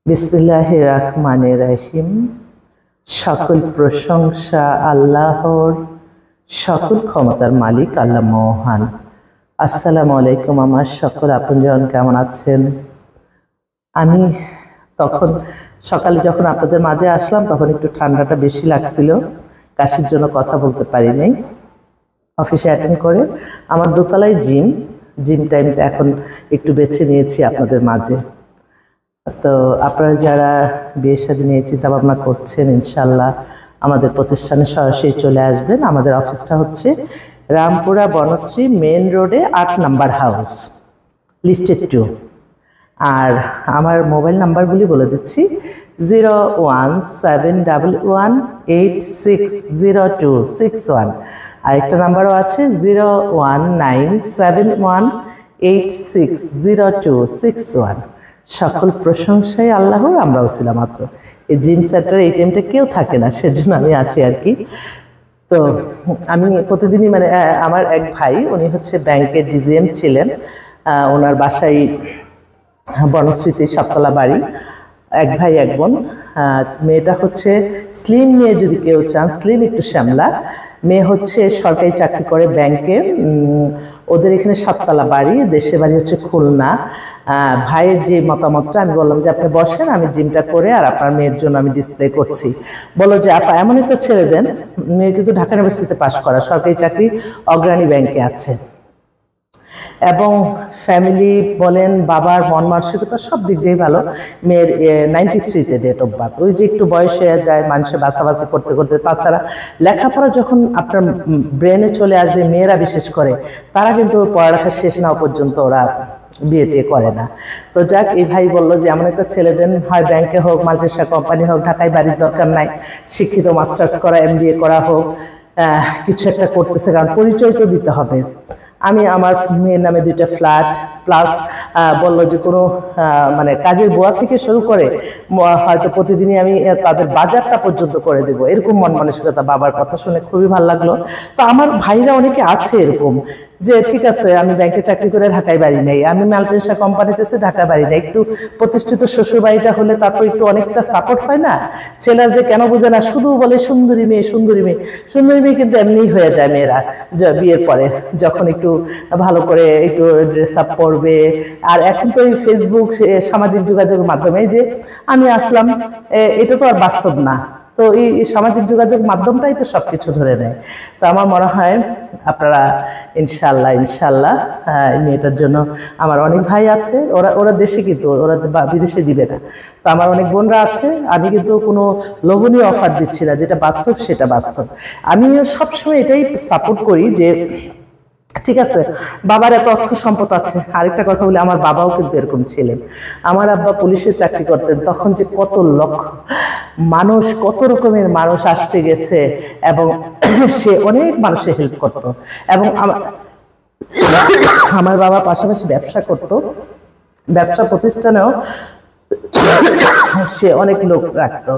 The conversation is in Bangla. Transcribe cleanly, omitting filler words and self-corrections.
বিসমিল্লাহির রহমানির রহিম। সকল প্রশংসা আল্লাহর, সকল ক্ষমতার মালিক আল্লাহ মহান। আসসালামু আলাইকুম আমার সকল আপনজন, কেমন আছেন? আমি তখন সকালে যখন আপনাদের মাঝে আসলাম তখন একটু ঠান্ডাটা বেশি লাগছিল, কাশির জন্য কথা বলতে পারি নাই। অফিসে অ্যাটেন্ড করে আমার দোতলায় জিম টাইমটা এখন একটু বেছে নিয়েছি আপনাদের মাঝে। তো আপনারা যারা বিয়ে শাদী নিয়ে চিন্তা ভাবনা করছেন, ইনশাল্লাহ আমাদের প্রতিষ্ঠানে সরাসরি চলে আসবেন। আমাদের অফিসটা হচ্ছে রামপুরা বনশ্রী মেন রোডে 8 নাম্বার হাউস, লিফটেড 2। আর আমার মোবাইল নাম্বারগুলি বলে দিচ্ছি: 01711860261। আরেকটা নাম্বারও আছে 01971860261। সকল প্রশংসাই আল্লাহর, আমরাও ছিলাম মাত্র। এই জিম সেন্টারে এই টাইমটা কেউ থাকে না, সেজন্য আমি আসি আর কি। তো আমি প্রতিদিনই আমার এক ভাই, উনি হচ্ছে ব্যাংকের ডিজিএম ছিলেন। ওনার বাসায় বনশ্রীতে 7তলা বাড়ি, এক ভাই এক বোন। মেয়েটা হচ্ছে স্লিম মেয়ে, যদি কেউ চান, স্লিম একটু শ্যামলা মেয়ে হচ্ছে সরকারি চাকরি করে ব্যাংকে। ওদের এখানে 7তলা বাড়ি, দেশের বাড়ি হচ্ছে খুলনা। ভাইয়ের যে মতামতটা, আমি বললাম যে আপনি বসেন, আমি জিমটা করে আর আপনার মেয়ের জন্য আমি ডিসপ্লে করছি। বলো যে আপা এমন একটা ছেড়ে দেন, মেয়ে কিন্তু ঢাকা ইউনিভার্সিটিতে পাশ করা, সরকারি চাকরি, অগ্রণী ব্যাংকে আছে, এবং ফ্যামিলি বলেন, বাবার মন মানসিকতা সব দিক দিয়েই ভালো। মেয়ের 93-তে ডেট অফ বার্থ। ওই যে একটু বয়স হয়ে যায়, মানুষের বাছাবাছি করতে করতে। তাছাড়া লেখাপড়া যখন আপনার ব্রেনে চলে আসবে, মেয়েরা বিশেষ করে, তারা কিন্তু পড়ালেখা শেষ না পর্যন্ত ওরা বিয়ে করে না। তো যাক, এই ভাই বললো যে এমন একটা ছেলে দেন, হয় ব্যাংকে হোক, মাল্টিনেশনাল কোম্পানি হোক, ঢাকায় বাড়ির দরকার নাই, শিক্ষিত, মাস্টার্স করা, MBA করা হোক, কিছু একটা করতেছে, কারণ পরিচয় তো দিতে হবে। আমি আমার মেয়ের নামে 2টা ফ্ল্যাট, প্লাস বললো যে কোনো কাজের বুয়া থেকে শুরু করে হয়তো প্রতিদিনই আমি তাদের বাজারটা পর্যন্ত করে দেবো, এরকম মন মানসিকতা। বাবার কথা শুনে খুবই ভালো লাগলো। তো আমার ভাইরা অনেকে আছে এরকম, যে ঠিক আছে আমি ব্যাংকে চাকরি করে ঢাকায় বাড়ি নেই, আমি মাল্টিনেশনাল কোম্পানিতে ঢাকায় বাড়ি নেই, একটু প্রতিষ্ঠিত শ্বশুর বাড়িটা হলে তারপর একটু অনেকটা সাপোর্ট হয় না। ছেলের যে কেন বোঝে না, শুধু বলে সুন্দরী মেয়ে, সুন্দরী মেয়ে, সুন্দরী মেয়ে, কিন্তু এমনিই হয়ে যায় মেয়েরা বিয়ের পরে, যখন একটু ভালো করে একটু ড্রেস আপ করবে। আর এখন তো এই ফেসবুক, সামাজিক যোগাযোগের মাধ্যমে যে আমি আসলাম, এটা তো আর বাস্তব না। তো এই সামাজিক যোগাযোগ মাধ্যমটাই তো সব কিছু ধরে নেয়। তো আমার মনে হয় আপনারা ইনশাল্লাহ এই মেয়েটার জন্য, আমার অনেক ভাই আছে, ওরা দেশে, কিন্তু ওরা বিদেশে দিবে না। তো আমার অনেক বোনরা আছে, আমি কিন্তু কোনো লোভনীয় অফার দিচ্ছি না, যেটা বাস্তব সেটা বাস্তব। আমি সবসময় এটাই সাপোর্ট করি যে ঠিক আছে, বাবার এত অর্থ সম্পদ আছে। আরেকটা কথা বলি, আমার বাবাও কিন্তু এরকম ছিলেন। আমার আব্বা পুলিশে চাকরি করতেন, তখন যে কত লক্ষ মানুষ, কত রকমের মানুষ আসছে গেছে, এবং সে অনেক মানুষের হেল্প করত। এবং আমার বাবা পাশাপাশি ব্যবসা করত, ব্যবসা প্রতিষ্ঠানেও সে অনেক লোক রাখত।